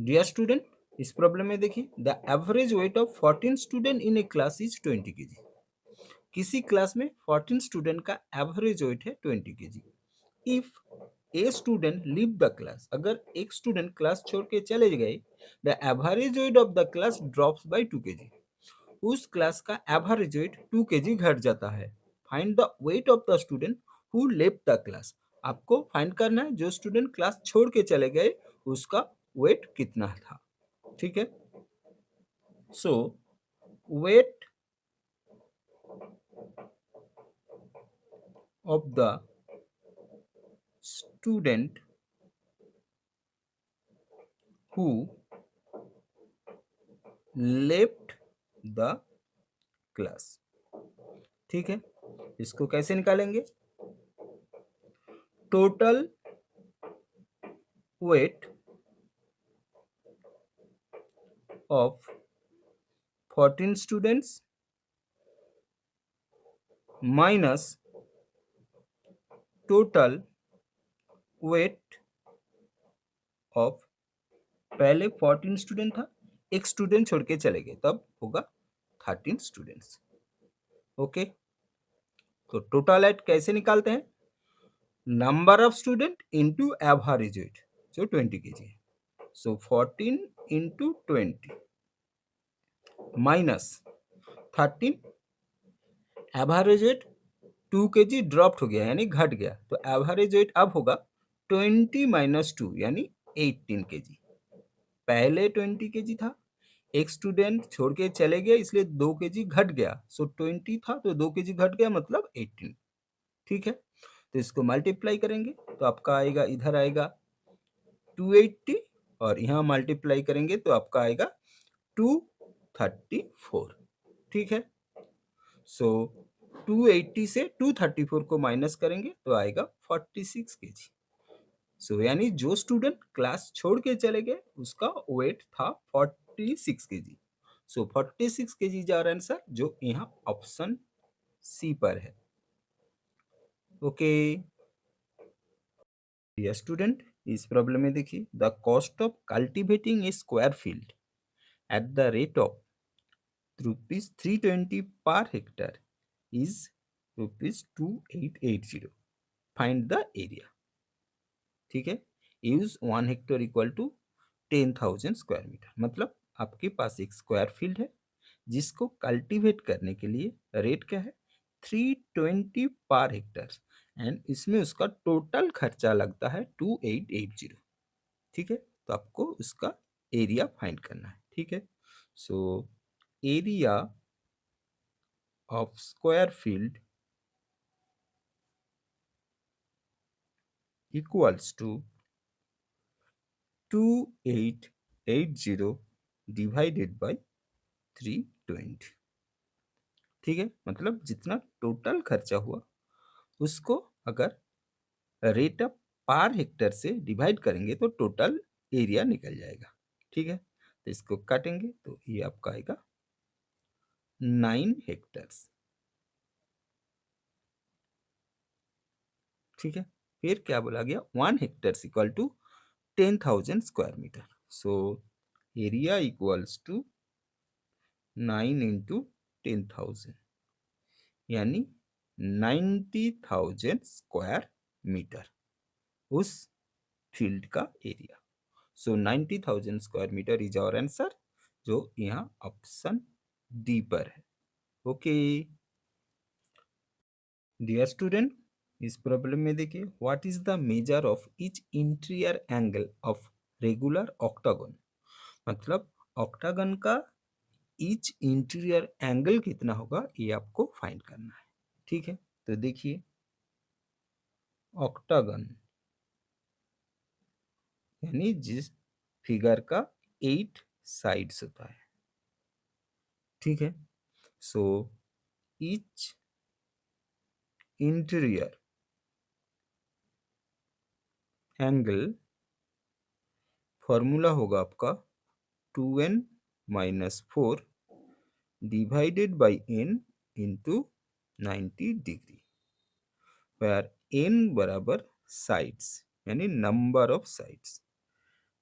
Dear student, इस problem में देखिए the average weight of 14 student in a class is 20 KG. किसी class में 14 स्टूडेंट का एवरेज वेट है 20 KG. If a student leave the class, अगर एक स्टूडेंट क्लास छोड़ के चले गए, the average weight of the class drops by 2 KG. उस क्लास का एवरेज वेट 2 केजी घट जाता है। Find the weight of the student who left the class. आपको फाइंड करना है जो स्टूडेंट क्लास छोड़ के चले गए उसका वेट कितना था। ठीक है, so weight of the student who left the class. ठीक है, इसको कैसे निकालेंगे? Total weight of 14 students minus total weight of, पहले 14 स्टूडेंट था, एक स्टूडेंट छोड़ के चले गए, तब होगा 13 स्टूडेंट्स। ओके, तो टोटल एट कैसे निकालते हैं? Number of student into average weight जो 20 केजी है। सो 14 into 20 minus 13, average weight 2 KG drop हो गया यानी घट गया, तो एवरेज वेट अब होगा 20 माइनस 2 यानी 18 केजी। पहले 20 केजी था, एक स्टूडेंट छोड़ के चले गए इसलिए 2 केजी घट गया। सो 20 था तो 2 केजी घट गया मतलब 18। ठीक है, तो इसको मल्टीप्लाई करेंगे तो आपका आएगा, इधर आएगा 280 और यहाँ मल्टीप्लाई करेंगे तो आपका आएगा 234। ठीक है, सो 280 से 234 को माइनस करेंगे तो आएगा 46 केजी। सो यानी जो स्टूडेंट क्लास छोड़ के चले गए उसका वेट था 46 KG. So 46 KG is our answer, जो यहाँ ऑप्शन सी पर है। ओके डियर स्टूडेंट, इस प्रॉब्लम में देखिए the cost of cultivating a square field at the rate of ₹320 per hectare is ₹2880। Find the area. ठीक है, use 1 hectare equal to 10,000 square metre. मतलब आपके पास एक स्क्वायर फील्ड है जिसको कल्टीवेट करने के लिए रेट क्या है? 320 पर हेक्टर, एंड इसमें उसका टोटल खर्चा लगता है 2880। ठीक है, तो आपको उसका एरिया फाइंड करना है। ठीक है, so area of square field equals to 2880 divided by 320। ठीक है, मतलब जितना टोटल खर्चा हुआ उसको अगर रेट ऑफ पर हेक्टर से डिवाइड करेंगे तो टोटल एरिया निकल जाएगा। ठीक है, तो इसको काटेंगे तो ये आपका आएगा 9 हेक्टर्स। ठीक है, फिर क्या बोला गया? 1 hectares equal to 10,000 square metre. So area equals to 9 into 10,000 यानी 90,000 स्क्वायर मीटर उस फील्ड का area. So 90,000 square metre is our answer, जो यहाँ ऑप्शन डी पर है। ओके डियर स्टूडेंट, इस प्रॉब्लम में देखिए what is the measure of each interior angle of regular octagon. मतलब ऑक्टागन का ईच इंटीरियर एंगल कितना होगा ये आपको फाइंड करना है। ठीक है, तो देखिए ऑक्टागन यानी जिस फिगर का 8 साइड्स होता है। ठीक है, so each interior angle formula होगा आपका 2n-4 divided by n into 90 degree, where n बराबर साइड्स यानी नंबर ऑफ साइड्स।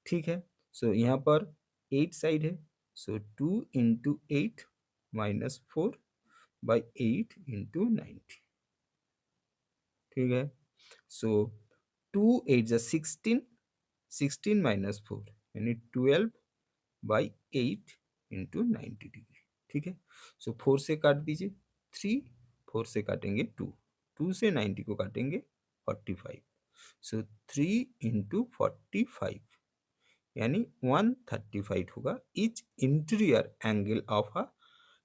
ठीक है, सो यहाँ पर 8 साइड है, so 2 into 8 minus 4 by 8 into 90, ठीक है। सो 2 8 जा 16, 16 माइनस 4 यानी 12 बाई 8 इंटू 90 डिग्री, ठीक है। सो 4 से काट दीजिए 3, 4 से काटेंगे 2, 2 से 90 को काटेंगे 45, सो 3 इंटू 45 यानी 135 होगा each interior angle of a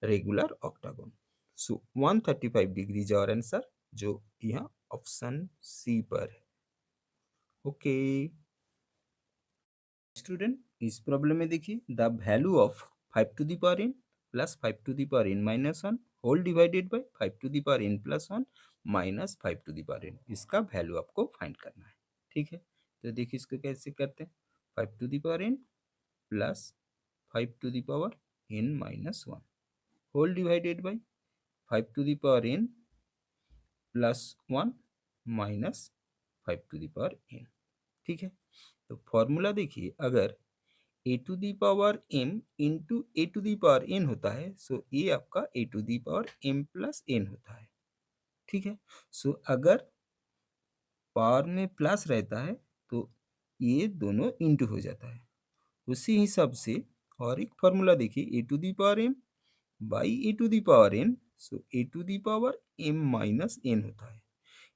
regular octagon. So 135 degree is our answer, जो यहाँ ऑप्शन सी पर है। ओके स्टूडेंट, इस प्रॉब्लम में देखिए the value of 5 to the power n plus 5 to the power n minus 1 whole divided by 5 to the power n plus 1 minus 5 to the power n, इसका value आपको find करना है, ठीक है। तो देखिए इसको कैसे करते हैं, 5 to the power n plus 5 to the power n minus 1 whole divided by 5 to the power n plus 1 minus 5 to the power n, ठीक है। तो फॉर्मूला देखिए, अगर A to the power M into A to the power N होता है, so ये आपका A to the power M plus N होता है, ठीक है। सो अगर पावर में प्लस रहता है तो ये दोनों इंटू हो जाता है। उसी हिसाब से और एक फॉर्मूला देखिए, A to the power M by A to the power N, so A to the power M minus N होता है,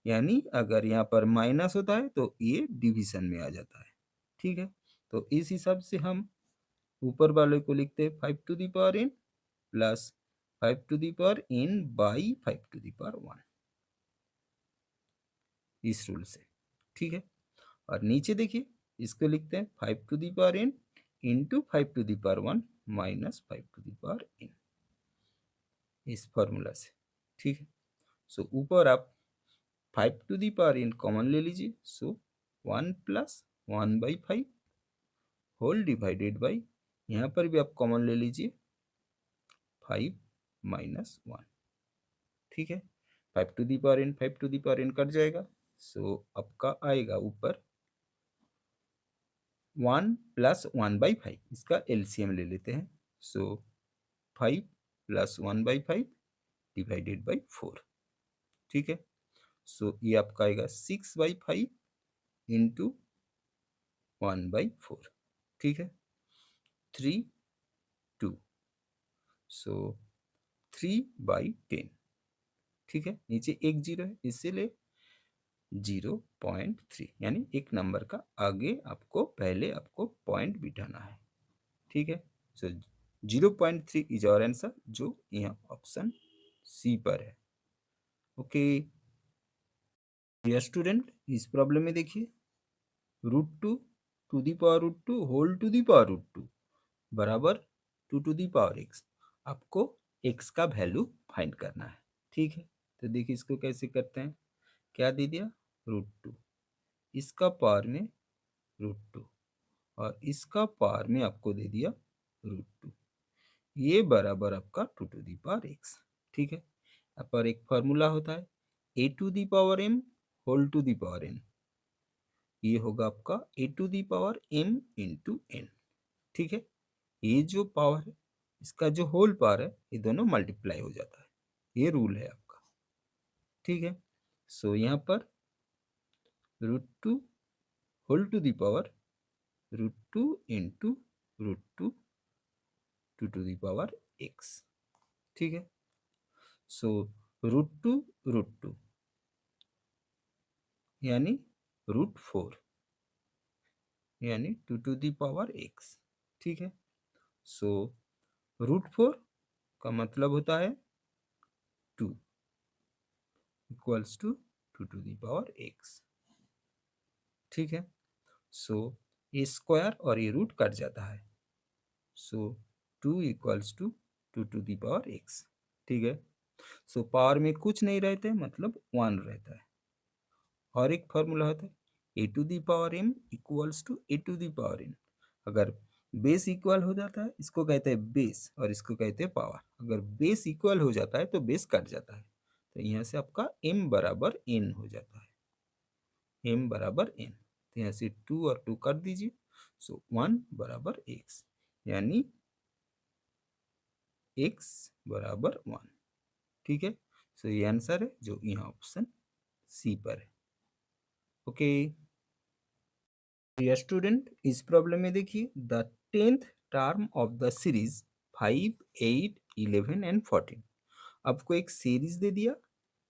यानी अगर यहाँ पर माइनस होता है तो ये डिवीजन में आ जाता है, ठीक है। तो इस हिसाब से हम ऊपर वाले को लिखते हैं 5 to the power N plus 5 to the power N by 5 to the power 1, इस रूल से, ठीक है। और नीचे देखिए इसको लिखते हैं 5 to the power N into 5 to the power 1 minus 5 to the power N, इस फॉर्मूला से, ठीक है। सो ऊपर आप 5 to the power N common ले लीजिए, so 1 plus 1 by 5 whole divided by, यहाँ पर भी आप कॉमन ले लीजिए 5 माइनस 1, ठीक है। 5 to the power N 5 to the power N cut जाएगा, सो आपका आएगा ऊपर 1 प्लस 1 बाई 5, इसका एलसीएम ले लेते हैं, सो 5 प्लस 1 बाई 5 डिवाइडेड बाई 4, ठीक है। सो ये आपका आएगा 6 बाई 5 इंटू 1 बाई 4, ठीक है। 3 2, सो 3 बाई 10, ठीक है। नीचे एक जीरो है इसीलिए 0.3, यानी एक नंबर का आगे आपको पहले आपको पॉइंट बिठाना है, ठीक है। सो 0.3 इज आवर आंसर, जो यहाँ ऑप्शन सी पर है। ओके डियर स्टूडेंट, इस प्रॉब्लम में देखिए √2 to the power √2 whole to the power √2 बराबर 2 टू दी पावर x, आपको x का वैल्यू फाइंड करना है, ठीक है। तो देखिए इसको कैसे करते हैं, क्या दे दिया √2, इसका पावर में √2 और इसका पावर में आपको दे दिया √2, ये बराबर आपका 2 टू दी पावर x, ठीक है। यहाँ पर एक फॉर्मूला होता है A to the power m whole to the power n, ये होगा आपका A to the power m into n, ठीक है। ये जो पावर है इसका जो होल पावर है ये दोनों मल्टीप्लाई हो जाता है, ये रूल है आपका, ठीक है। सो यहाँ पर √2 whole to the power √2 into √2 2 to the power x, ठीक है। सो √2 यानी √4 यानी 2 टू दी पावर x, ठीक है। सो √4 का मतलब होता है 2 equals to 2 to the power x, ठीक है। सो ये स्क्वायर और ये रूट कट जाता है, so 2 equals to 2 to the power x, ठीक है। सो पावर में कुछ नहीं रहते मतलब 1 रहता है, और एक फॉर्मूला होता है A to the power m equals to A to the power n, अगर बेस इक्वल हो जाता है इसको कहते हैं बेस और इसको कहते हैं पावर, अगर बेस इक्वल हो जाता है तो बेस कट जाता है, तो यहाँ से आपका m बराबर n हो जाता है, m बराबर n, तो यहाँ से 2 और 2 कर दीजिए, सो 1 बराबर x, यानी x बराबर 1। ठीक है, सो ये आंसर है जो यहाँ ऑप्शन सी पर है। ओके डियर स्टूडेंट, इस प्रॉब्लम में देखिए the 10th term of the series 5, 8, 11 and 14। आपको एक सीरीज दे दिया,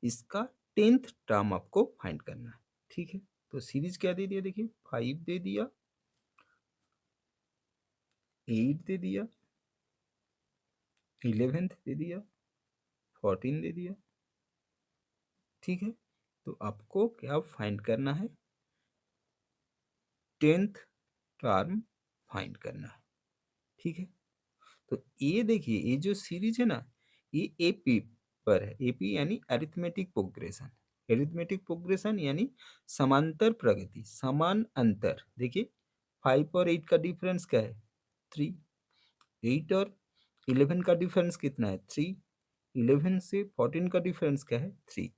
इसका 10th टर्म आपको फाइंड करना है। ठीक है, तो सीरीज क्या दे दिया, देखिए 5 दे दिया, 8 दे दिया, 11th दे दिया, 14 दे दिया। ठीक है, तो आपको क्या फाइंड करना है, 10th टर्म फाइंड करना है। ठीक है, तो ये देखिए ये जो सीरीज है ना, ये एपी पर है। एपी यानी अरिथमेटिक प्रोग्रेशन। अरिथमेटिक प्रोग्रेशन यानी समांतर प्रगति, समान अंतर। देखिए 5 और 8 का डिफरेंस क्या है, 3। 8 और 11 का डिफरेंस कितना है, 3। 11 से 14 का डिफरेंस क्या है, 3।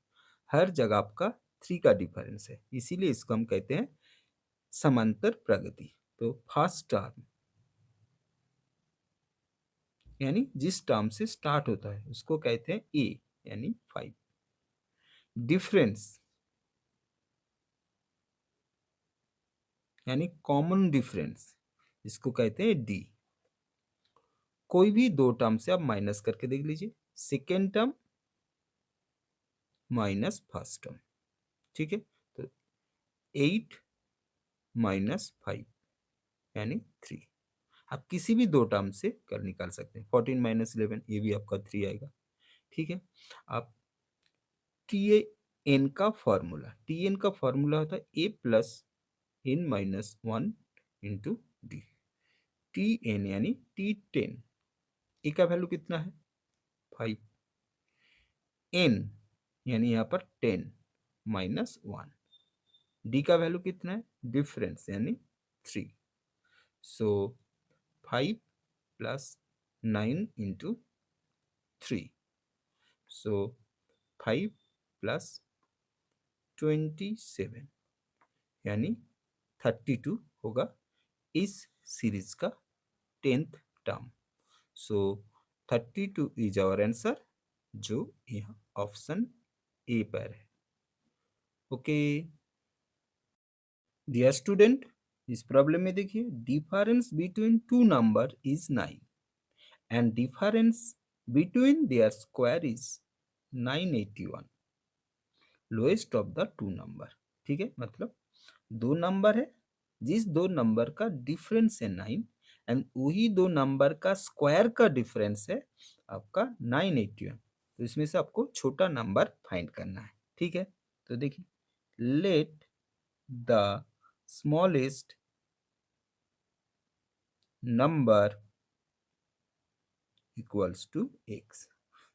हर जगह आपका 3 का डिफरेंस है, इसीलिए इसको हम कहते हैं समांतर प्रगति। तो फर्स्ट टर्म यानी जिस टर्म से स्टार्ट होता है उसको कहते हैं ए, यानी 5। डिफरेंस यानी कॉमन डिफरेंस, इसको कहते हैं डी। कोई भी दो टर्म से आप माइनस करके देख लीजिए, second term minus first term. ठीक है, तो 8 माइनस 5 यानी 3। आप किसी भी दो टर्म से कर निकाल सकते हैं। 14 माइनस 11, ये भी आपका 3 आएगा। ठीक है, आप टी एन का फॉर्मूला, टी एन का फॉर्मूला होता है A plus N minus 1 into D. T N यानी T10, ए का वैल्यू कितना है, 5। एन यानी यहाँ पर 10 माइनस 1। डी का वैल्यू कितना है, डिफरेंस यानी 3। So 5 plus 9 into 3, so 5 plus 27 यानी 32 होगा इस सीरीज का 10th term. So 32 is our answer, जो यहाँ ऑप्शन ए पर है। ओके डियर स्टूडेंट, इस प्रॉब्लम में देखिए difference between two number is 9 and difference between their square is 981, lowest of the two number. ठीक है, मतलब दो नंबर है, जिस दो नंबर का डिफरेंस है 9 एंड वही दो नंबर का स्क्वायर का डिफरेंस है आपका 981। तो इसमें से आपको छोटा नंबर फाइंड करना है। ठीक है, तो देखिए let the smallest number equals to x.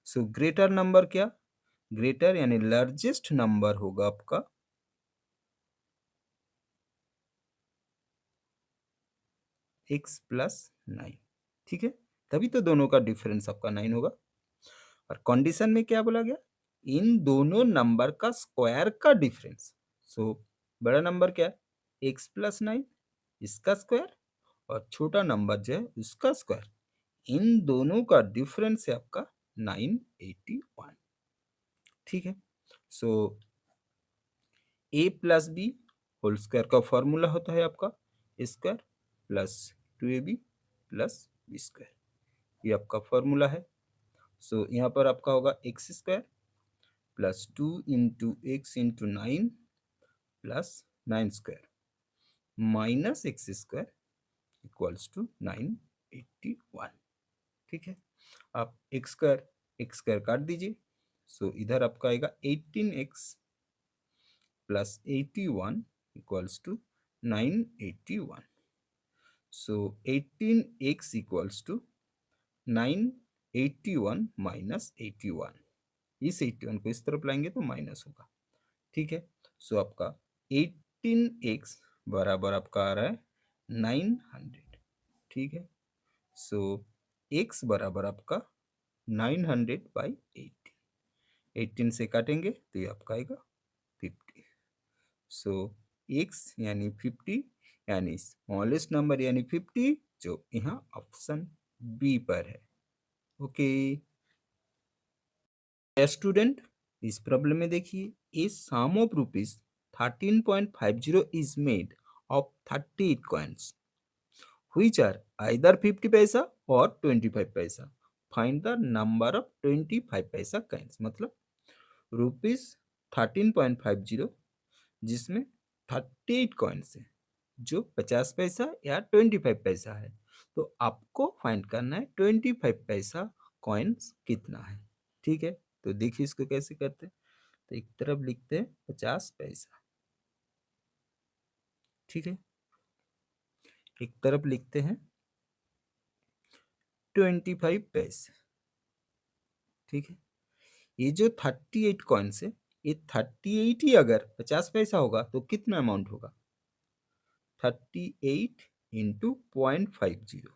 So greater number क्या, ग्रेटर यानी लार्जेस्ट नंबर होगा आपका एक्स प्लस 9। ठीक है, तभी तो दोनों का डिफरेंस आपका 9 होगा। और कंडीशन में क्या बोला गया, इन दोनों नंबर का स्क्वायर का डिफरेंस। सो बड़ा नंबर क्या है, एक्स प्लस 9, इसका स्क्वायर, और छोटा नंबर जो है उसका स्क्वायर। इन दोनों का डिफरेंस है आपका 981। ठीक है, so A plus B whole square का फॉर्मूला होता है आपका square plus 2ab plus B square, ये आपका फॉर्मूला है। सो यहाँ पर आपका होगा x square plus 2 into x into 9 plus 9 square minus x square equals to 981। ठीक है, आप एक्स स्क्वायर काट दीजिए। सो इधर आपका आएगा 18x plus 81 equals to 981। So 18x equals to 981 minus 81, इस 81 को इस तरफ लाएंगे तो माइनस होगा। ठीक है, सो आपका 18x बराबर आपका आ रहा है 900। ठीक है, सो x बराबर आपका 900/18, 18 से काटेंगे तो ये आपका आएगा 50। सो x यानी 50 यानी स्मॉलेस्ट नंबर यानी 50 जो यहाँ ऑप्शन बी पर है। ओके स्टूडेंट, इस प्रॉब्लम में देखिए a sum of rupees 13.50 is made of 38 coins which are either 50 पैसा और 25 पैसा। फाइंड द नंबर ऑफ 25 पैसा कॉइन्स। मतलब रुपीज 13.50 जिसमें 38 कॉइन्स है जो 50 पैसा या 25 पैसा है। तो आपको फाइंड करना है 25 पैसा कॉइन्स कितना है। ठीक है, तो देखिए इसको कैसे करते हैं। तो एक तरफ लिखते हैं 50 पैसा, ठीक है, एक तरफ लिखते हैं 25 पैसे, ठीक है। ये जो 38 कॉइन्स है, ये 38 ही अगर 50 पैसा होगा तो कितना अमाउंट होगा? 38 इंटू 0.50,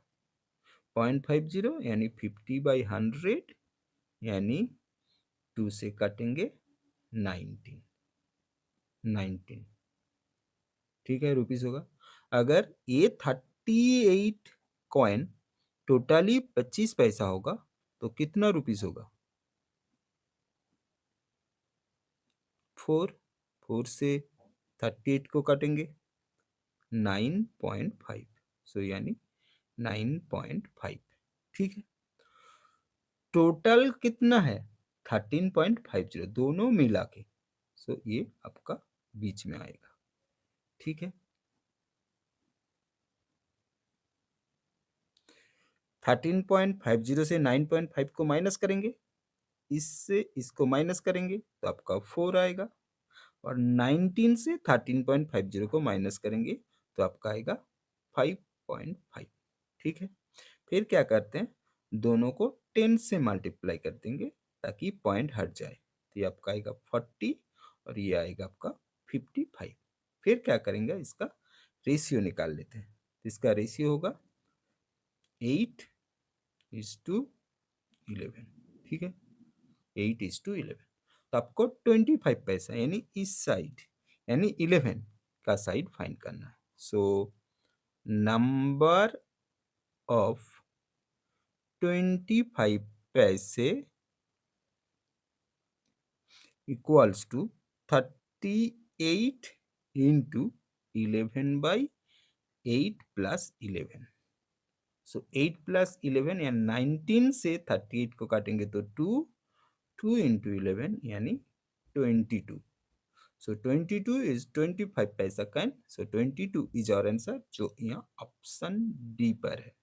0.50 यानी 50/100 यानी 2 से काटेंगे 19, 19, ठीक है, रुपीस होगा। अगर ये 38 कॉइन टोटली 25 पैसा होगा तो कितना रुपीस होगा? 4, 4 से 38 को काटेंगे 9.5, सो यानी 9.5, ठीक है। टोटल कितना है? 13.50 दोनों मिला के, सो ये आपका बीच में आएगा, ठीक है। 13.50 से 9.5 को माइनस करेंगे, इससे इसको माइनस करेंगे तो आपका 4 आएगा, और 19 से 13.50 को माइनस करेंगे तो आपका आएगा 5.5, ठीक है। फिर क्या करते हैं, दोनों को 10 से मल्टीप्लाई कर देंगे ताकि पॉइंट हट जाए। तो ये आपका आएगा 40 और ये आएगा आपका 55। फिर क्या करेंगे, इसका रेशियो निकाल लेते हैं। तो इसका रेशियो होगा 8:11, ठीक है, 8:11। तो आपको 25 पैसा यानी इस साइड यानी 11 का साइड फाइंड करना है। सो नंबर ऑफ 25 पैसे equals to 38 into 11/8 plus 11। So 8 plus 11 या 19 से 38 को काटेंगे तो 2, 2 इंटू 11 यानी 22। सो 22 इज 25 पैसा coin. So 22 is our answer जो यहाँ ऑप्शन डी पर है।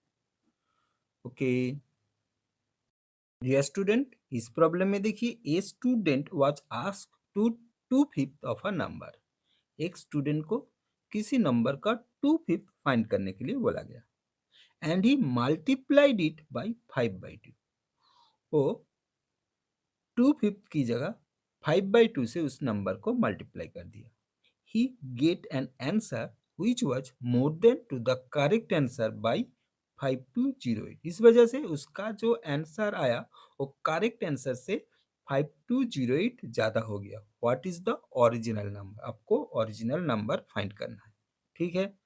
ओके डियर स्टूडेंट, इस प्रॉब्लम में देखिए a student was asked to 2/5 of a number. एक स्टूडेंट को किसी नंबर का 2/5 फाइंड करने के लिए बोला गया and he multiplied it by 5/2। वो 2/5 की जगह 5/2 से उस नंबर को मल्टीप्लाई कर दिया। He get an answer which was more than to the correct answer by 5208। इस वजह से उसका जो आंसर आया वो करेक्ट आंसर से 5208 ज्यादा हो गया। What is the original number? आपको ओरिजिनल नंबर फाइंड करना है, ठीक है।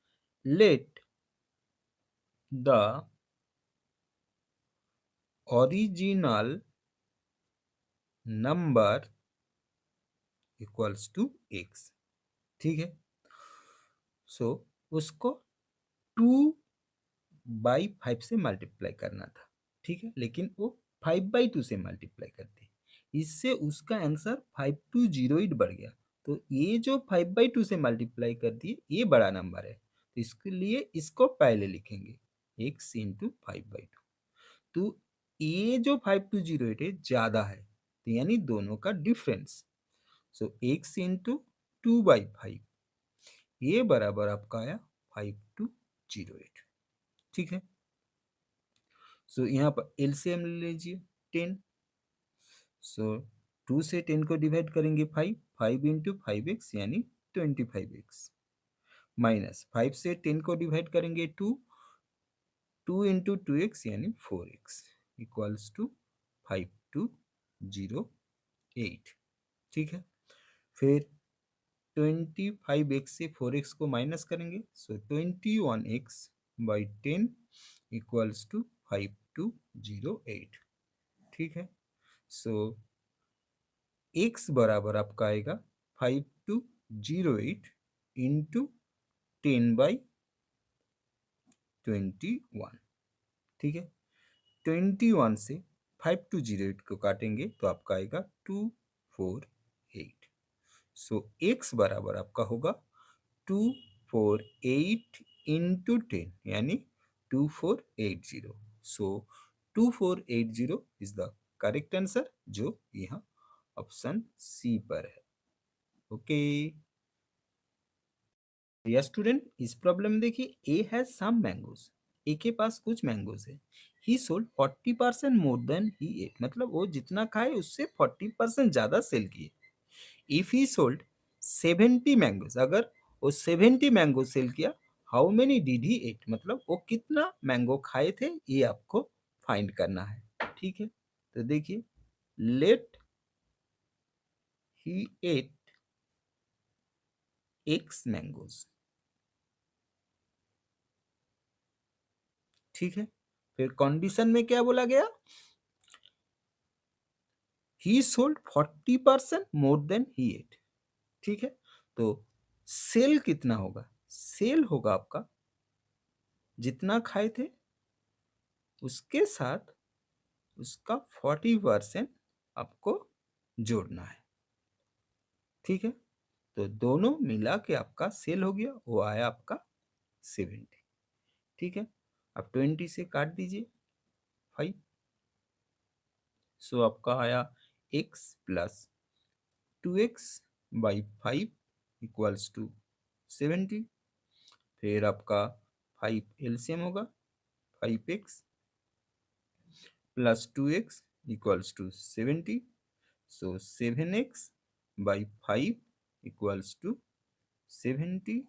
Let the original number equals to x, ठीक है। सो उसको 2/5 से मल्टीप्लाई करना था, ठीक है, लेकिन वो 5/2 से मल्टीप्लाई करते, इससे उसका आंसर 5208 बढ़ गया। तो ये जो 5/2 से मल्टीप्लाई कर दिए ये बड़ा नंबर है, तो इसके लिए इसको पहले लिखेंगे x इंटू 5/2। तो ये जो 5208 है ज्यादा है, तो यानी दोनों का डिफरेंस। सो x इंटू 2/5 ये बराबर आपका आया 5208, ठीक है। सो यहाँ पर एलसीएम ले लीजिए 10। सो 2 से 10 को डिवाइड करेंगे 5, 5 इंटू 5x यानी 25x, माइनस 5 से 10 को डिवाइड करेंगे 2, 2 इंटू 2x यानी 4x इक्वल्स टू 5208, ठीक है। फिर 25x से 4x को माइनस करेंगे, सो 21x बाई 10 इक्वल्स टू 5208। ठीक है, सो x बराबर आपका आएगा 5208 इंटू 10/21। ठीक है, 21 से 5208 को काटेंगे तो आपका आएगा 248। सो x बराबर आपका होगा 248 इंटू 10 यानी 2480। सो 2480 इज द करेक्ट आंसर, जो यहाँ ऑप्शन सी पर है। ओके डियर स्टूडेंट, इस प्रॉब्लम में देखिए, ए हैज सम मैंगोज, ए के पास कुछ मैंगोज है। He sold 40% more than he ate, मतलब वो जितना खाए उससे 40% ज्यादा सेल किए। इफ ही सोल्ड 70 मैंगोज, अगर वो 70 मैंगो सेल किया, how many did he ate, मतलब वो कितना मैंगो खाए थे, ये आपको फाइंड करना है। ठीक है, तो देखिए, let he ate x mangoes. ठीक है, फिर कंडीशन में क्या बोला गया, he sold 40% more than he ate. ठीक है, तो सेल कितना होगा, सेल होगा आपका जितना खाए थे उसके साथ उसका 40% आपको जोड़ना है। ठीक है, तो दोनों मिला के आपका सेल हो गया, वो आया आपका 70। ठीक है, अब 20 से काट दीजिए 5, सो आपका आया x plus 2x by 5 equals to 70। फिर आपका 5 एलसीएम होगा, 5x plus 2x equals to 70। So 7x by 5 equals to 70।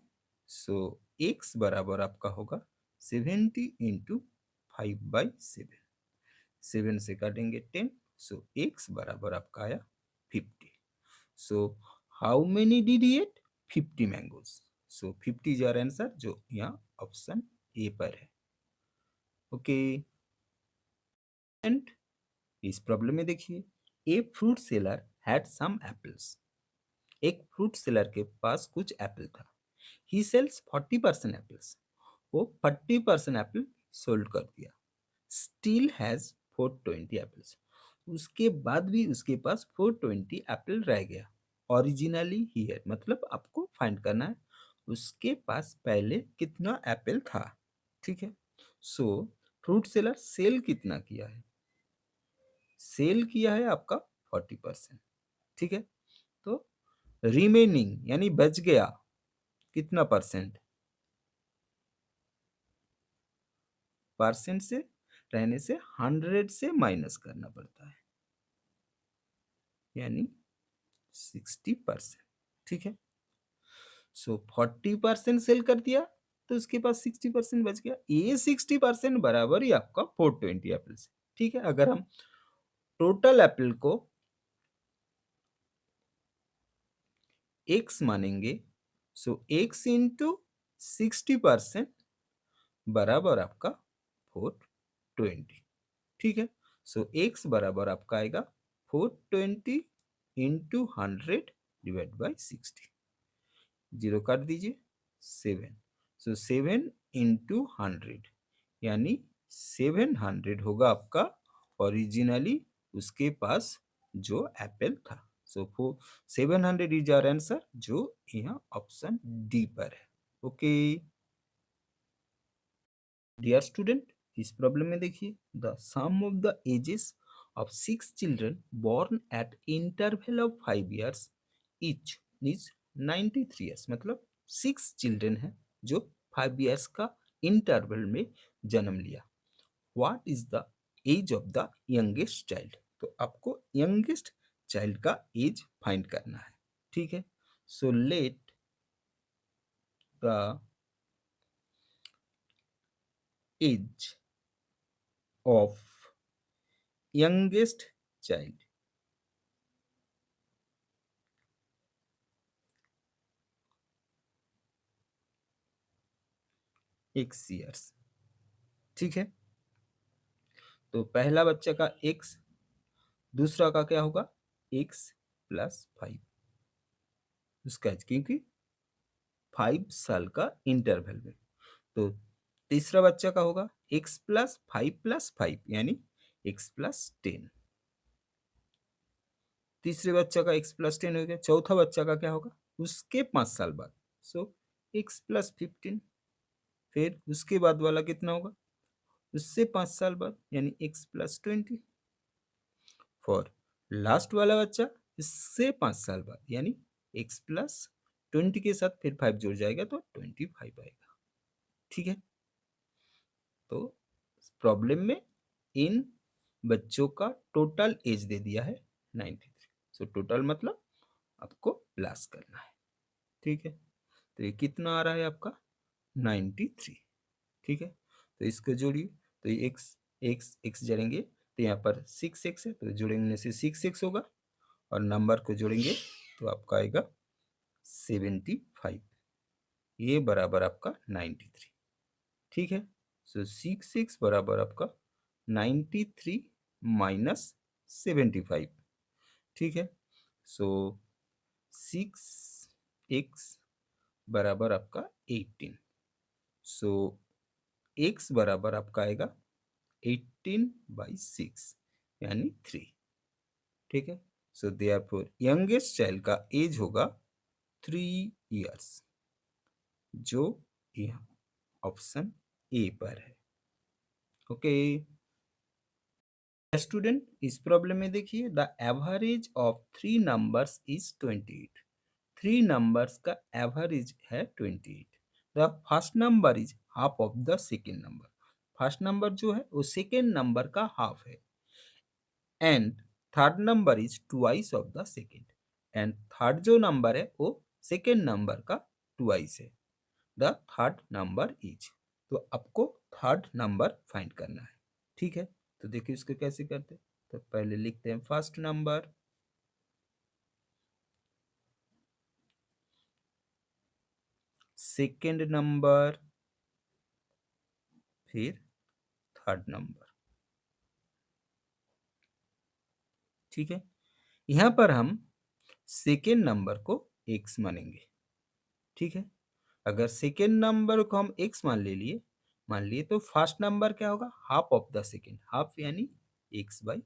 So x बराबर आपका होगा 70 इंटू 5/7, 7 से काटेंगे 10, सो x बराबर आपका आया 50। So how many did he ate, 50 mangoes. So 50 is our answer, जो यहाँ ऑप्शन ए पर है। ओके एंड इस प्रॉब्लम में देखिए, a fruit seller had some apples, एक फ्रूट सेलर के पास कुछ एप्पल था। ही सेल्स 40% एप्पल्स, वो 40% एप्पल सोल्ड कर दिया। स्टिल हैज 420 एप्पल्स, उसके बाद भी उसके पास 420 एप्पल रह गया। ओरिजिनली ही है, मतलब आपको फाइंड करना है उसके पास पहले कितना एप्पल था। ठीक है, सो फ्रूट सेलर सेल कितना किया है, सेल किया है आपका 40%। ठीक है, तो रिमेनिंग यानी बच गया कितना परसेंट, परसेंट से रहने से 100 से माइनस करना पड़ता है, यानी 60%। ठीक है, सो 40% सेल कर दिया तो उसके पास 60% बच गया। ये 60% बराबर ही आपका 420 एप्पल से। ठीक है, अगर हम टोटल एप्पल को x मानेंगे, सो x इंटू 60% बराबर आपका 420। ठीक है, सो x बराबर आपका आएगा 420 इंटू 100 डिवाइड बाई 60, जीरो काट दीजिए 7, सो 7 इंटू 100 यानी 700 होगा आपका ओरिजिनली उसके पास जो एप्पल था। सो 700 इज आवर आंसर, जो यहाँ ऑप्शन डी पर है। ओके डियर स्टूडेंट, इस प्रॉब्लम में देखिए, the sum of the ages of 6 children born at interval of 5 years each is 93 years, मतलब 6 चिल्ड्रन हैं जो 5 years का इंटरवल में जन्म लिया। What is the age of the youngest child, तो आपको यंगेस्ट चाइल्ड का एज फाइंड करना है। ठीक है, so let the age of youngest child x years. ठीक है, तो पहला बच्चा का x, दूसरा का क्या होगा x प्लस 5, उसका क्योंकि 5 साल का इंटरवल में। तो तीसरा बच्चा का होगा x प्लस 5 यानी x प्लस 10। तीसरे बच्चा का x प्लस 10 हो गया। चौथा बच्चा का क्या होगा उसके 5 साल बाद, सो x प्लस 15। फिर उसके बाद वाला कितना होगा उससे 5 साल बाद यानी x प्लस 20। फॉर लास्ट वाला बच्चा इससे 5 साल बाद यानी x प्लस 20 के साथ फिर 5 जुड़ जाएगा तो 25 आएगा। ठीक है, तो प्रॉब्लम में इन बच्चों का टोटल एज दे दिया है 93। सो टोटल मतलब आपको प्लस करना है। ठीक है, तो ये कितना आ रहा है आपका 93। ठीक है, तो इसको जोड़िए, तो ये एक्स एक्स एक्स जोड़ेंगे तो यहाँ पर 6x है, तो जोड़ने से 6x होगा और नंबर को जोड़ेंगे तो आपका आएगा 75, ये बराबर आपका 93। ठीक है, सो 6x बराबर आपका 93 माइनस 75। ठीक है, सो 6x बराबर आपका 18। सो x बराबर आपका आएगा 18/6 यानी 3। ठीक है, सो देयरफॉर यंगेस्ट चाइल्ड का एज होगा 3 इयर्स, जो यहाँ ऑप्शन ए पर है। ओके स्टूडेंट, इस प्रॉब्लम में देखिए the average of 3 numbers is 28। 3 numbers का एवरेज है 28। The first number is half of the second number. First number जो है वो सेकेंड नंबर का हाफ है। And third number is twice of the second. And third जो number है वो सेकेंड नंबर का ट्वाइस है। द थर्ड नंबर इज, तो आपको थर्ड नंबर फाइंड करना है। ठीक है, तो देखिए इसको कैसे करते हैं। तो पहले लिखते हैं फर्स्ट नंबर, सेकेंड नंबर, फिर थर्ड नंबर। ठीक है, यहां पर हम सेकेंड नंबर को एक्स मानेंगे। ठीक है, अगर सेकेंड नंबर को हम एक्स मान लिए तो फर्स्ट नंबर क्या होगा half of the second, half यानी x/2।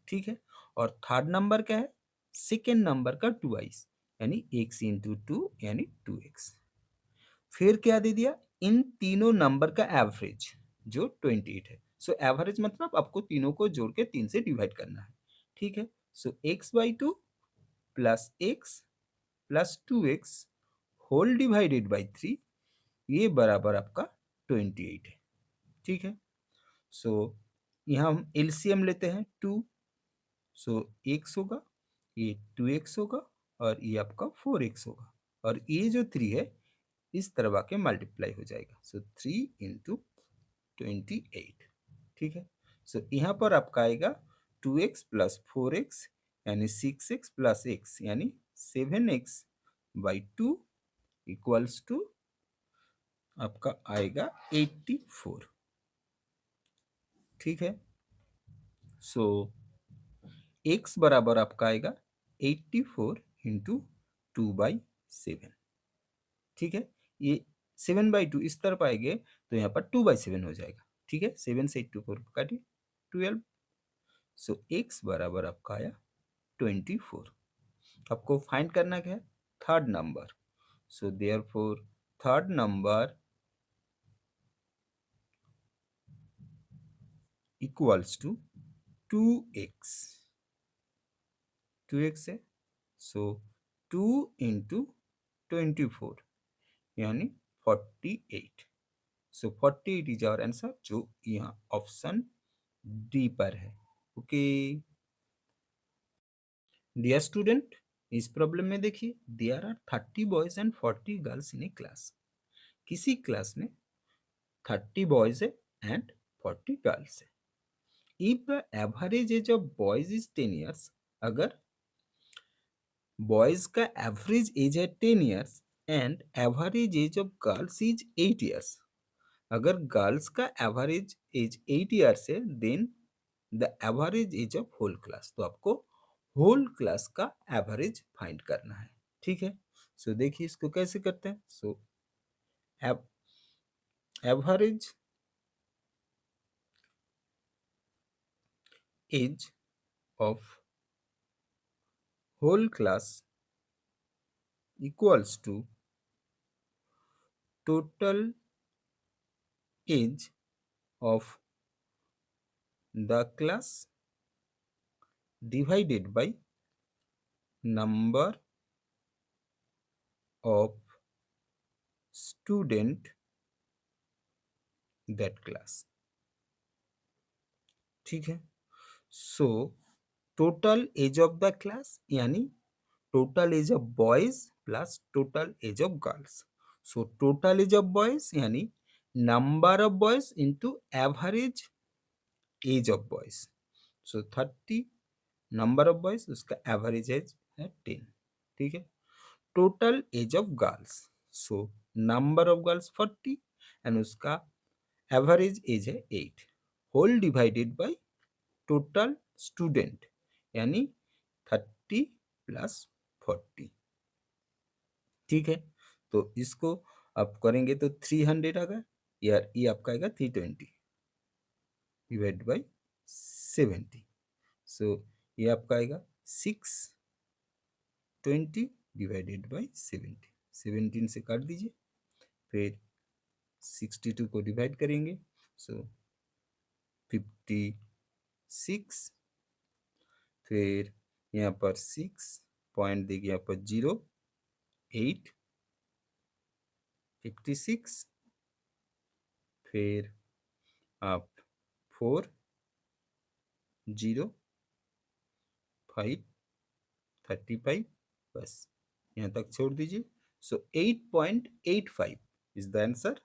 ठीक है, और थर्ड नंबर क्या है सेकेंड नंबर का ट्वाइस यानी x×2 यानी 2x। फिर क्या दे दिया इन तीनों नंबर का एवरेज जो 28 है। सो एवरेज मतलब आपको तीनों को जोड़ के 3 से डिवाइड करना है। ठीक है, so x/2 plus x plus 2x whole divided by 3, ये बराबर आपका 28 है। ठीक है, सो यहाँ हम एलसीएम लेते हैं 2, सो x होगा, ये 2x होगा और ये आपका 4x होगा, और ये जो 3 है इस तरह आके मल्टीप्लाई हो जाएगा। सो 3 × 28। ठीक है, सो यहाँ पर आपका आएगा 2x प्लस 4x यानी 6x प्लस x यानी 7x/2 इक्वल्स टू आपका आएगा 84। ठीक है, सो x बराबर आपका आएगा 84 इंटू 2/7। ठीक है, ये 7/2 इस तरफ आएंगे तो यहाँ पर 2/7 हो जाएगा। ठीक है, 7 से 2 को काटिए 12। सो x बराबर आपका आया 24। आपको फाइंड करना क्या है third number. So therefore third number equals to 2x। 2x है, सो 2 इंटू 24 यानी 48। सो 48 इज आवर आंसर, जो यहाँ ऑप्शन डी पर है। ओके डियर स्टूडेंट, इस प्रॉब्लम में देखिए there are 30 boys and 40 girls in a class. किसी क्लास में 30 बॉयज है एंड 40 गर्ल्स है। If average age of boys is 10 years, अगर बॉयज का एवरेज एज है 10 years and average age of girls is 8 years, अगर गर्ल्स का average age 8 years है then the average age of whole class, तो आपको whole class का average find करना है। ठीक है, सो देखिए इसको कैसे करते हैं। So average age of whole class equals to total age of the class divided by number of student that class। ठीक है, so total age of the class यानी total age of boys plus total age of girls. So total age of boys यानी number of boys into average age of boys. So 30 number of boys, उसका average age है 10। ठीक है, total age of girls, so number of girls 40 and उसका average age है 8, whole divided by total student यानी 30 plus 40। ठीक है, तो इसको आप करेंगे तो 300 आएगा, या ये आपका आएगा 320 डिवाइड बाई 70। सो ये आपका आएगा 620 डिवाइडेड बाई 70, 17 से काट दीजिए, फिर 62 को डिवाइड करेंगे, सो 56, फिर यहाँ पर 6 पॉइंट देखिए यहाँ पर 0 8 56, फिर आप 4 0 5 35, बस यहाँ तक छोड़ दीजिए। सो 8.85 इज द आंसर,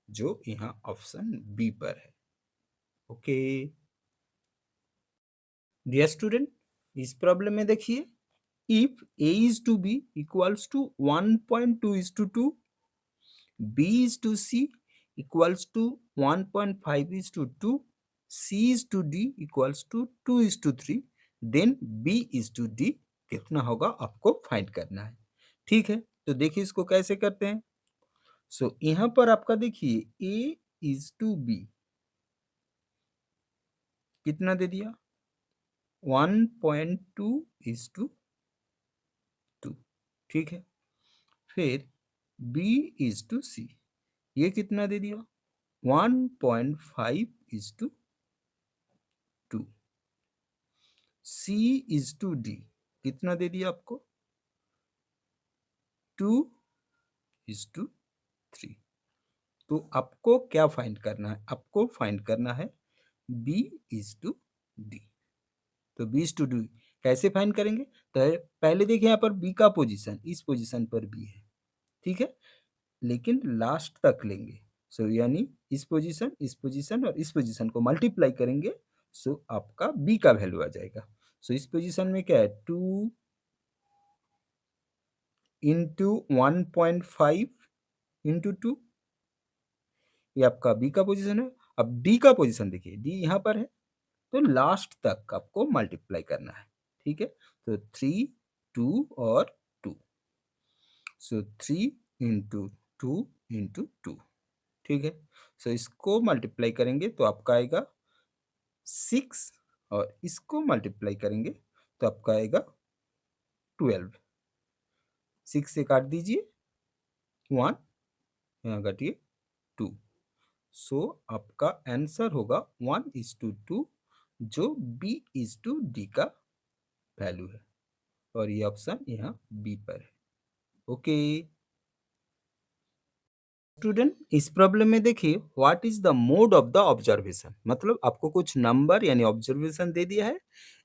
जो यहाँ ऑप्शन बी पर है। ओके डियर स्टूडेंट, इस प्रॉब्लम में देखिए, if a is to b equals to 1.2:2, b is to c equals to 1.5:2, c is to d equals to 2:3, then b is to d कितना होगा आपको फाइंड करना है। ठीक है, तो देखिए इसको कैसे करते हैं। सो यहाँ पर आपका देखिए a is to b कितना दे दिया 1.2:2। ठीक है, फिर b is to c ये कितना दे दिया 1.5:2। c is to d कितना दे दिया आपको 2:3। तो आपको क्या फाइंड करना है, आपको फाइंड करना है b is to d। तो b is to d कैसे फाइंड करेंगे, तो पहले देखिए यहाँ पर b का पोजीशन इस पोजीशन पर b है। ठीक है, लेकिन लास्ट तक लेंगे, सो यानी इस पोजीशन और इस पोजीशन को मल्टीप्लाई करेंगे, सो आपका b का वैल्यू आ जाएगा। सो इस पोजीशन में क्या है 2 इंटू 1.5 इंटू 2, ये आपका बी का पोजीशन है। अब डी का पोजीशन देखिए, डी यहाँ पर है, तो लास्ट तक आपको मल्टीप्लाई करना है। ठीक है, तो 3 2 और 2, सो 3 इंटू 2 इंटू 2। ठीक है, सो इसको मल्टीप्लाई करेंगे तो आपका आएगा 6, और इसको मल्टीप्लाई करेंगे तो आपका आएगा 12। 6 से काट दीजिए 1, यहाँ काटिए 2, सो आपका आंसर होगा 1:2, जो b is to d का वैल्यू है, और ये ऑप्शन यहाँ बी पर है। ओके स्टूडेंट, इस प्रॉब्लम में देखिए what is the mode of the observation, मतलब आपको कुछ नंबर यानी ऑब्जर्वेशन दे दिया है,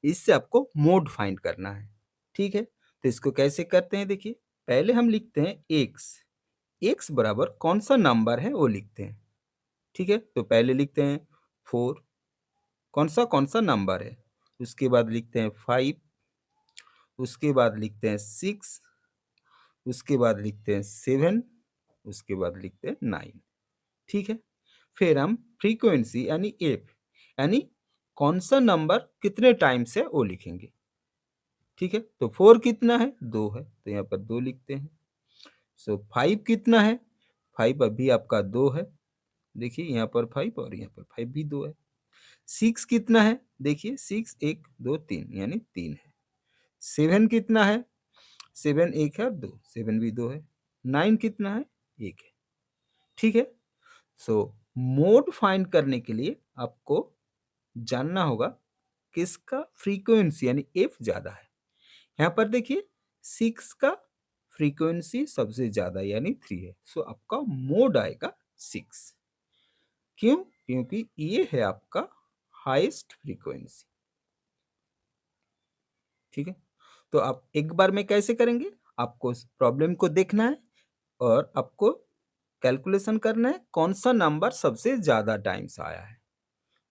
इससे आपको मोड फाइंड करना है। ठीक है, तो इसको कैसे करते हैं देखिए, पहले हम लिखते हैं एक्स बराबर कौन सा नंबर है वो लिखते हैं। ठीक है, तो पहले लिखते हैं 4, कौन सा नंबर है, उसके बाद लिखते हैं 5, उसके बाद लिखते हैं 6, उसके बाद लिखते हैं 7, उसके बाद लिखते हैं 9। ठीक है, फिर हम फ्रीक्वेंसी यानी एफ यानी कौन सा नंबर कितने टाइम से वो लिखेंगे। ठीक है, तो 4 कितना है, 2 है, तो यहाँ पर 2 लिखते हैं। सो 5 कितना है, 5 अभी आपका 2 है, देखिए यहाँ पर 5 और यहाँ पर 5 भी 2 है। 6 कितना है, देखिए 6 1 2 3 यानी 3 है। 7 कितना है, 7 1 है और 2, 7 भी 2 है। 9 कितना है, 1 है। ठीक है, सो मोड फाइंड करने के लिए आपको जानना होगा किसका फ्रीक्वेंसी यानी एफ ज्यादा है। यहाँ पर देखिए 6 का फ्रीक्वेंसी सबसे ज्यादा यानी 3 है, सो आपका मोड आएगा 6। क्यों, क्योंकि ये है आपका हाईएस्ट फ्रीक्वेंसी। ठीक है, तो आप एक बार में कैसे करेंगे, आपको प्रॉब्लम को देखना है और आपको कैलकुलेशन करना है कौन सा नंबर सबसे ज्यादा टाइम्स आया है।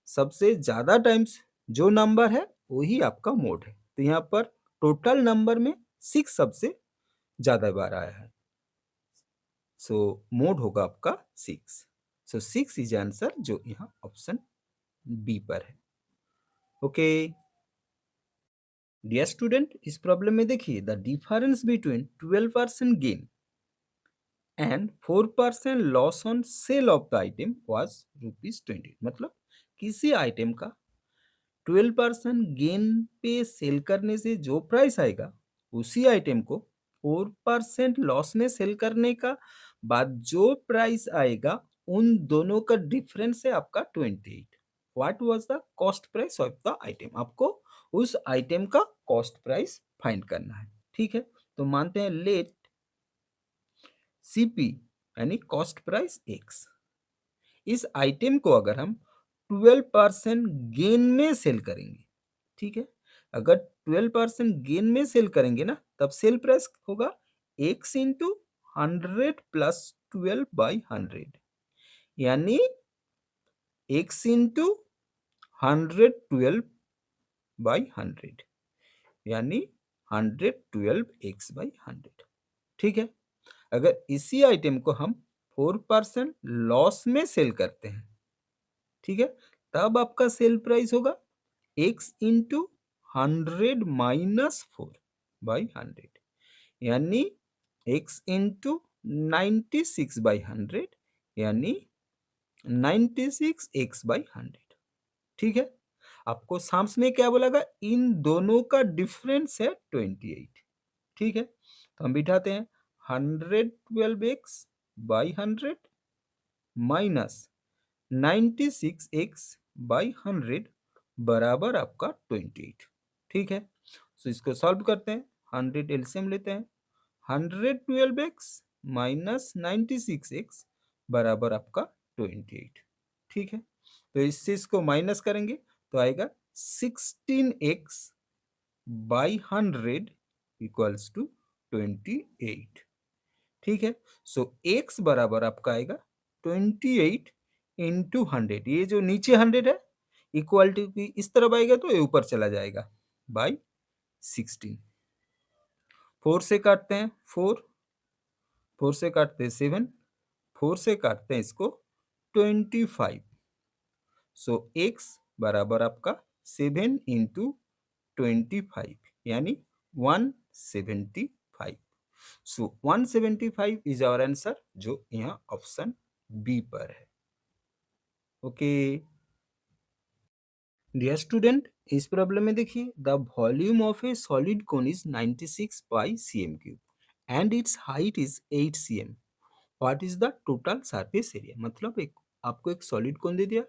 सबसे ज्यादा टाइम्स जो नंबर है वही आपका मोड है। तो यहाँ पर टोटल नंबर में 6 सबसे ज्यादा बार आया है, सो मोड होगा आपका 6। सो 6 इज आंसर जो यहाँ ऑप्शन बी पर है। ओके डियर स्टूडेंट, इस प्रॉब्लम में देखिए the difference between 12% gain and 4% loss on sale of the item was ₹20। मतलब किसी आइटम का 12% गेन पे सेल करने से जो प्राइस आएगा उसी आइटम को 4% लॉस में सेल करने का बाद जो प्राइस आएगा उन दोनों का डिफरेंस है आपका 28। What was the cost price of the item, आपको उस आइटम का कॉस्ट प्राइस फाइंड करना है। ठीक है, तो मानते हैं लेट सीपी यानी कॉस्ट प्राइस एक्स। इस आइटम को अगर हम 12% गेन में सेल करेंगे, ठीक है, अगर 12% गेन में सेल करेंगे ना तब सेल प्राइस होगा एक्स इंटू 100 + 12/100 यानी एक्स इंटू 112/100 यानी 112x/100। ठीक है, अगर इसी आइटम को हम 4% लॉस में सेल करते हैं, ठीक है, तब आपका सेल प्राइस होगा एक्स इंटू 100 - 4/100 यानी एक्स इंटू 96/100 यानी 96x/100। ठीक है, आपको साम्स में क्या बोला, इन दोनों का डिफरेंस है 28। ठीक है, तो हम बिठाते हैं 112x/100 माइनस 96x/100 बराबर आपका 28। ठीक है, तो इसको सॉल्व करते हैं, 100 एलसीएम लेते हैं, 112x माइनस 96x बराबर आपका 28। ठीक है, तो इससे इसको माइनस करेंगे तो आएगा 16x/100 इक्वल्स टू 28। ठीक है, सो x बराबर आपका आएगा 28 इंटू 100, ये जो नीचे 100 है इक्वल टू की इस तरफ आएगा तो ये ऊपर चला जाएगा बाई 16। 4 से काटते हैं 4, 4 से काटते हैं 7, 4 से काटते हैं इसको 25। सो x बराबर आपका 7 इंटू 25 यानी 175। सो 175 इज आवर आंसर जो यहाँ ऑप्शन बी पर है। ओके डियर स्टूडेंट, इस प्रॉब्लम में देखिए the volume of A solid cone is 96 pi cm³ and it's height is 8 cm। What is the total surface area, मतलब एक आपको एक सॉलिड कोन दे दिया,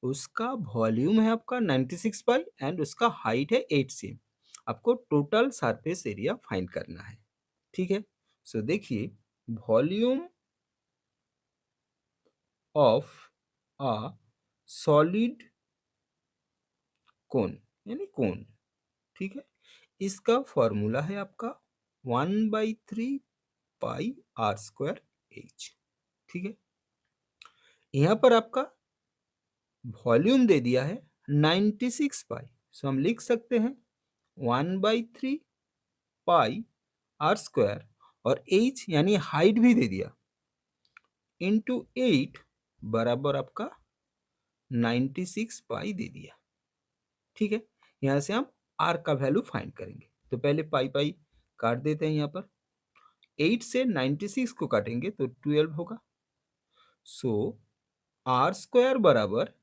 उसका वॉल्यूम है आपका 96 पाई एंड उसका हाइट है 8 cm। आपको टोटल सरफेस एरिया फाइंड करना है। ठीक है, सो देखिए वॉल्यूम ऑफ अ सॉलिड कोन यानी कोन, ठीक है, इसका फॉर्मूला है आपका 1/3 पाई r² h। ठीक है, यहाँ पर आपका वॉल्यूम दे दिया है 96 पाई, सो हम लिख सकते हैं 1/3 पाई r² और h यानी हाइट भी दे दिया इंटू 8 बराबर आपका 96 पाई दे दिया। ठीक है, यहाँ से हम आर का वैल्यू फाइंड करेंगे। तो पहले पाई पाई काट देते हैं यहाँ पर। 8 से 96 को काटेंगे तो 12 होगा। सो आर स्क्वायर बराबर,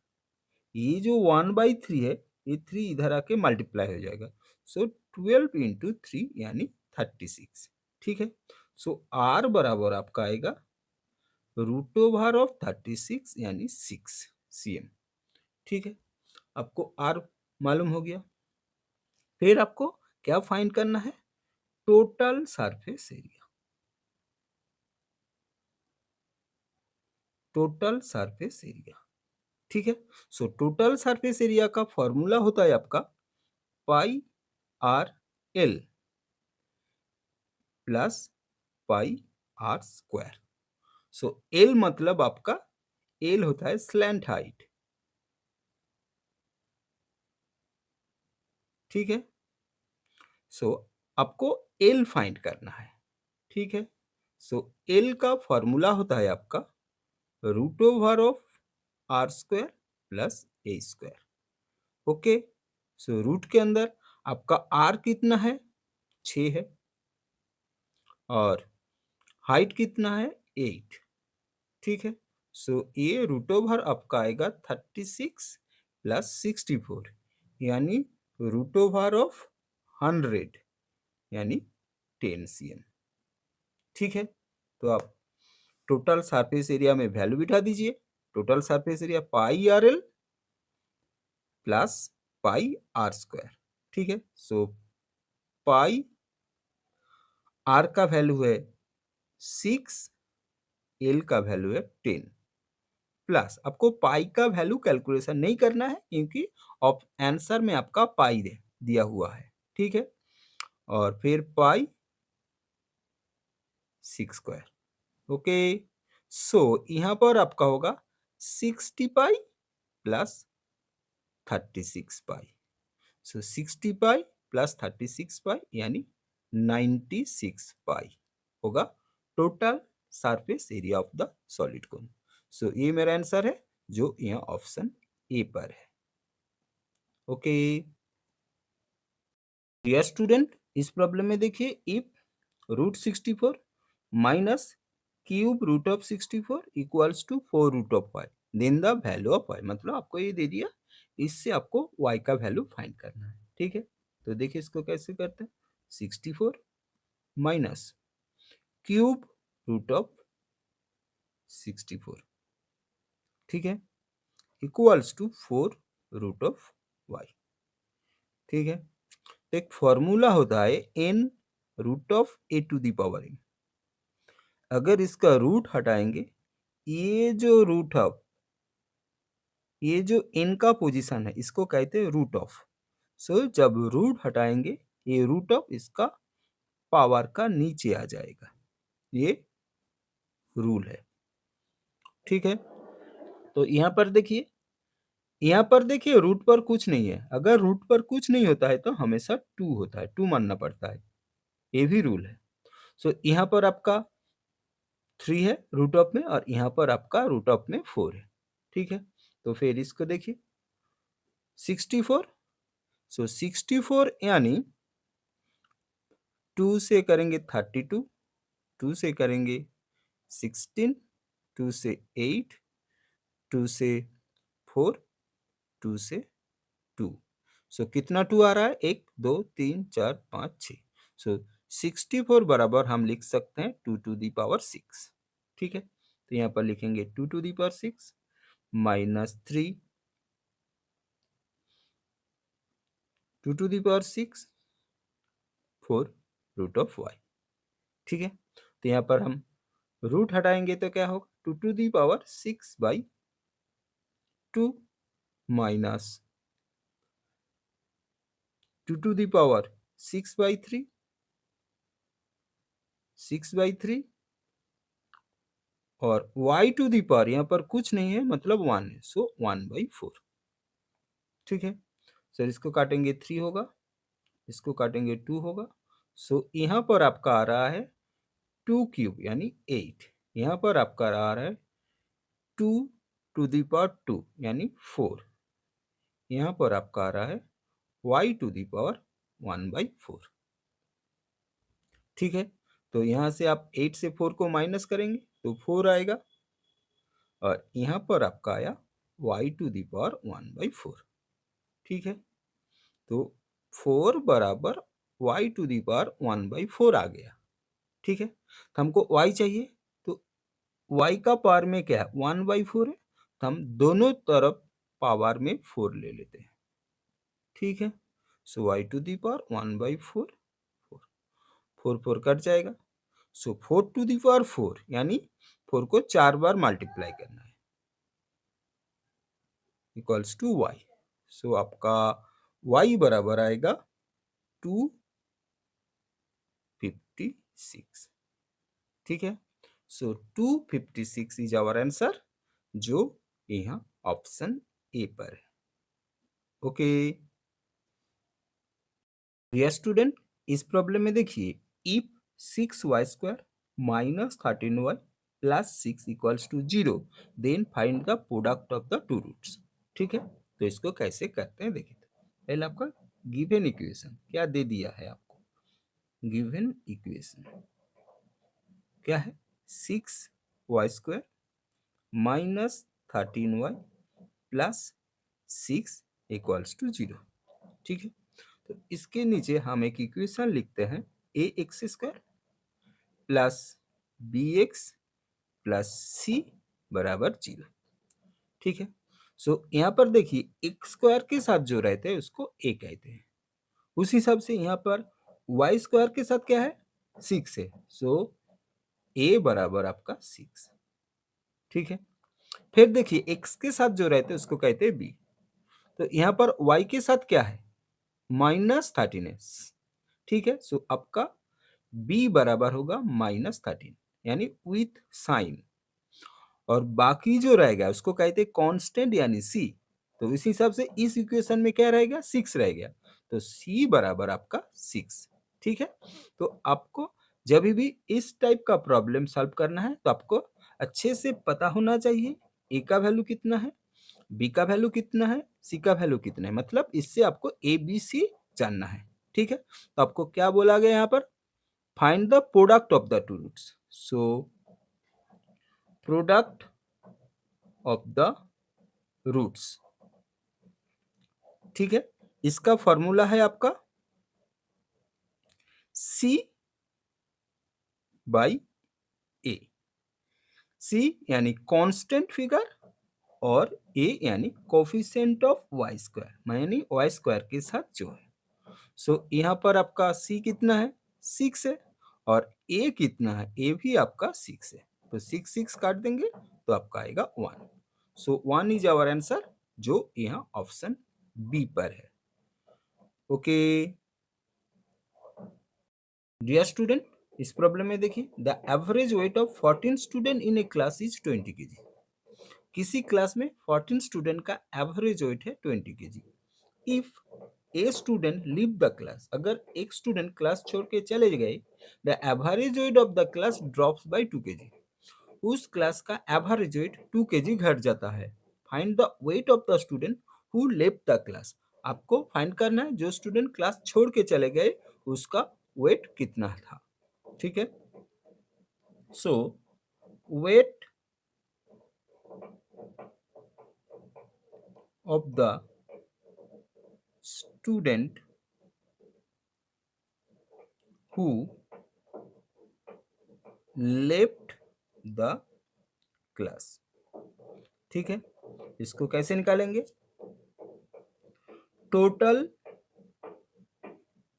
ये जो 1/3 है, ये 3 इधर आके मल्टीप्लाई हो जाएगा। सो 12 इंटू 3 यानी 36। ठीक है, सो आर बराबर आपका आएगा रूट ओवर ऑफ 36 यानी 6 cm। ठीक है, आपको आर मालूम हो गया। फिर आपको क्या फाइंड करना है? Total surface area. Total surface area. ठीक है, सो टोटल सरफेस एरिया का फॉर्मूला होता है आपका pi R L plus pi R square. So L मतलब आपका, एल होता है स्लैंट हाइट। ठीक है, सो आपको एल फाइंड करना है। ठीक है, सो एल का फॉर्मूला होता है आपका root over of R square plus A square. Okay, so root के अंदर आपका आर कितना है? 6 है। और हाइट कितना है? 8। ठीक है, सो ये रूट ओवर आपका आएगा 36 प्लस 64 यानी रूट ओवर ऑफ 100 यानी 10 cm। ठीक है, तो आप टोटल सरफेस एरिया में वैल्यू बिठा दीजिए। Total surface area pi R L plus pi R square. ठीक है, सो पाई आर का वैल्यू है 6, एल का वैल्यू है 10, प्लस आपको पाई का वैल्यू कैलकुलेशन नहीं करना है क्योंकि आंसर में आपका पाई दिया हुआ है। ठीक है, और फिर पाई 6 स्क्वायर। ओके, सो यहाँ पर आपका होगा 60 पाई प्लस 36 पाई। सो 60 पाई प्लस 36 पाई यानी 96 पाई होगा total surface area of the solid cone. So ये मेरा आंसर है जो यहाँ ऑप्शन ए पर है। ओके डियर स्टूडेंट, इस प्रॉब्लम में देखिए, if root 64 minus cube root of 64 equals to 4 root of Y, then the value of Y. मतलब आपको ये दे दिया, इससे आपको वाई का वैल्यू फाइंड करना है। ठीक है, तो देखिए इसको कैसे करते हैं। 64 माइनस क्यूब रूट ऑफ 64, ठीक है, equals to 4 root of Y. ठीक है, तो एक फॉर्मूला होता है N root of A to the power N. अगर इसका रूट हटाएंगे, ये जो रूट ऑफ, ये जो एन का पोजीशन है, इसको कहते हैं रूट ऑफ। सो जब रूट हटाएंगे, ये रूट ऑफ इसका पावर का नीचे आ जाएगा। ये रूल है। ठीक है, तो यहाँ पर देखिए, यहाँ पर देखिए रूट पर कुछ नहीं है। अगर रूट पर कुछ नहीं होता है तो हमेशा 2 होता है, 2 मानना पड़ता है। ये भी रूल है। सो यहाँ पर आपका 3 है रूट ऑफ में, और यहाँ पर आपका रूट ऑफ में 4 है। ठीक है, तो फिर इसको देखिए 64। सो 64 यानी 2 से करेंगे 32, 2 से करेंगे 16, 2 से 8, 2 से 4, 2 से 2। सो कितना 2 आ रहा है? 1 2 3 4 5 6। सो 64 बराबर हम लिख सकते हैं 2 टू दी पावर 6। ठीक है, तो यहाँ पर लिखेंगे 2 to the power 6 minus 3, 2 to the power 6, 4 root of Y. ठीक है, तो यहाँ पर हम रूट हटाएंगे तो क्या होगा? 2 to the power 6/2 minus 2 to the power 6/3, 6/3, और y टू दी पावर यहाँ पर कुछ नहीं है, मतलब 1 है, सो 1/4। ठीक है, सर इसको काटेंगे 3 होगा, इसको काटेंगे 2 होगा। सो यहाँ पर आपका आ रहा है 2 क्यूब यानी 8। यहाँ पर आपका आ रहा है 2 टू दी पावर 2 यानी 4। यहाँ पर आपका आ रहा है y टू दी पावर 1/4। ठीक है, तो यहाँ से आप 8 से 4 को माइनस करेंगे तो 4 आएगा, और यहाँ पर आपका आया y टू दी पावर 1/4। ठीक है, तो 4 बराबर y टू दी पावर 1/4 आ गया। ठीक है, तो हमको y चाहिए, तो y का पावर में क्या है 1/4 है, तो हम दोनों तरफ पावर में 4 ले लेते हैं। ठीक है, so y to the power 1/4, 4 4 cut जाएगा, सो 4 टू दी पावर 4 यानी 4 को 4 बार मल्टीप्लाई करना है, इक्वल्स टू y। सो आपका y बराबर आएगा 256। ठीक है, सो 256 इज आवर आंसर, जो यहाँ ऑप्शन ए पर है। ओके डियर स्टूडेंट, इस प्रॉब्लम में देखिए, if 6y² minus 13y plus 6 equals to 0, then find the product of the two roots. ठीक है, तो इसको कैसे करते हैं देखिए। पहले आपका गिवन इक्वेशन क्या दे दिया है आपको, गिवन इक्वेशन क्या है 6y² minus 13y plus 6 equals to 0। ठीक है, तो इसके नीचे हम एक इक्वेशन लिखते हैं ax² plus bx plus c बराबर 0। ठीक है, सो यहाँ पर देखिए x² के साथ जो रहते हैं उसको a कहते हैं, उस हिसाब से यहाँ पर y² के साथ क्या है 6 है, सो a बराबर आपका 6। ठीक है, फिर देखिए x के साथ जो रहते हैं उसको कहते हैं b, तो यहाँ पर y के साथ क्या है -13 है। ठीक है, सो आपका b बराबर होगा -13 यानी विथ साइन, और बाकी जो रहेगा उसको कहते हैं कांस्टेंट यानी c, तो इस हिसाब से इस इक्वेशन में क्या रहेगा 6 रह गया, तो c बराबर आपका 6। ठीक है, तो आपको जब भी इस टाइप का प्रॉब्लम सॉल्व करना है तो आपको अच्छे से पता होना चाहिए a का वैल्यू कितना है, b का वैल्यू कितना है, c का वैल्यू कितना है, मतलब इससे आपको a b c जानना है। ठीक है, तो आपको क्या बोला गया यहाँ पर, find the product of the two roots. So product of the roots, ठीक है, इसका फॉर्मूला है आपका c बाई a। c यानी कांस्टेंट फिगर और a यानी कोफिशिएंट ऑफ y², यानी y² के साथ जो है। सो यहाँ पर आपका c कितना है 6 है, और a कितना है, a भी आपका 6 है, तो 6 6 काट देंगे तो आपका आएगा 1। सो 1 इज आवर आंसर, जो यहाँ ऑप्शन बी पर है। ओके डियर स्टूडेंट, इस प्रॉब्लम में देखिए, the average weight of 14 student in a class is 20 kg। किसी क्लास में 14 स्टूडेंट का एवरेज वेट है 20 kg। If a student leave the class, अगर एक स्टूडेंट क्लास छोड़ के चले गए, the average weight of the class drops by 2 kg। उस क्लास का एवरेज वेट 2 kg घट जाता है। Find the weight of the student who left the class. आपको फाइंड करना है जो स्टूडेंट क्लास छोड़ के चले गए उसका वेट कितना था। ठीक है, so weight of the student who left the class. ठीक है, इसको कैसे निकालेंगे, total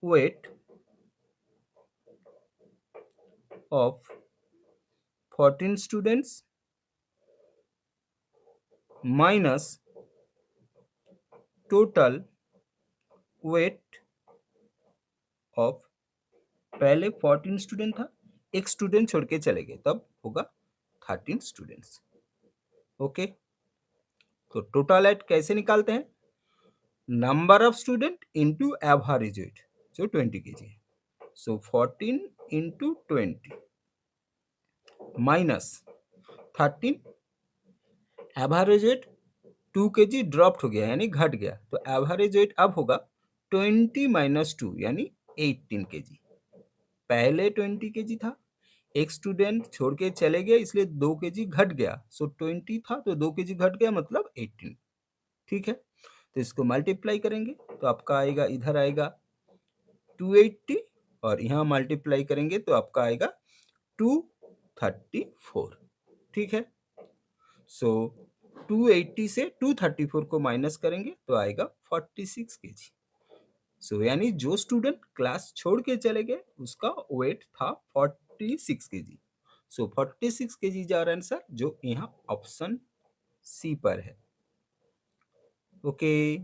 weight of 14 students minus total weight of, पहले 14 स्टूडेंट था, एक स्टूडेंट छोड़ के चले गए, तब होगा 13 स्टूडेंट्स। ओके, तो टोटल वेट कैसे निकालते हैं, number of student into average weight जो 20 kg है, सो 14 into 20 minus 13 average weight 2 KG dropped हो गया यानी घट गया, तो एवरेज वेट अब होगा 20 माइनस 2 यानी 18 केजी। पहले 20 केजी था, एक स्टूडेंट छोड़ के चले गए इसलिए 2 केजी घट गया, सो 20 था तो 2 केजी घट गया मतलब 18। ठीक है, तो इसको मल्टीप्लाई करेंगे तो आपका आएगा, इधर आएगा 280 और यहाँ मल्टीप्लाई करेंगे तो आपका आएगा 234। ठीक है, सो 280 से 234 को माइनस करेंगे तो आएगा 46 केजी। सो यानी जो स्टूडेंट क्लास छोड़ के चले गए उसका वेट था 46 KG. So 46 KG is our answer, जो यहाँ ऑप्शन सी पर है। ओके।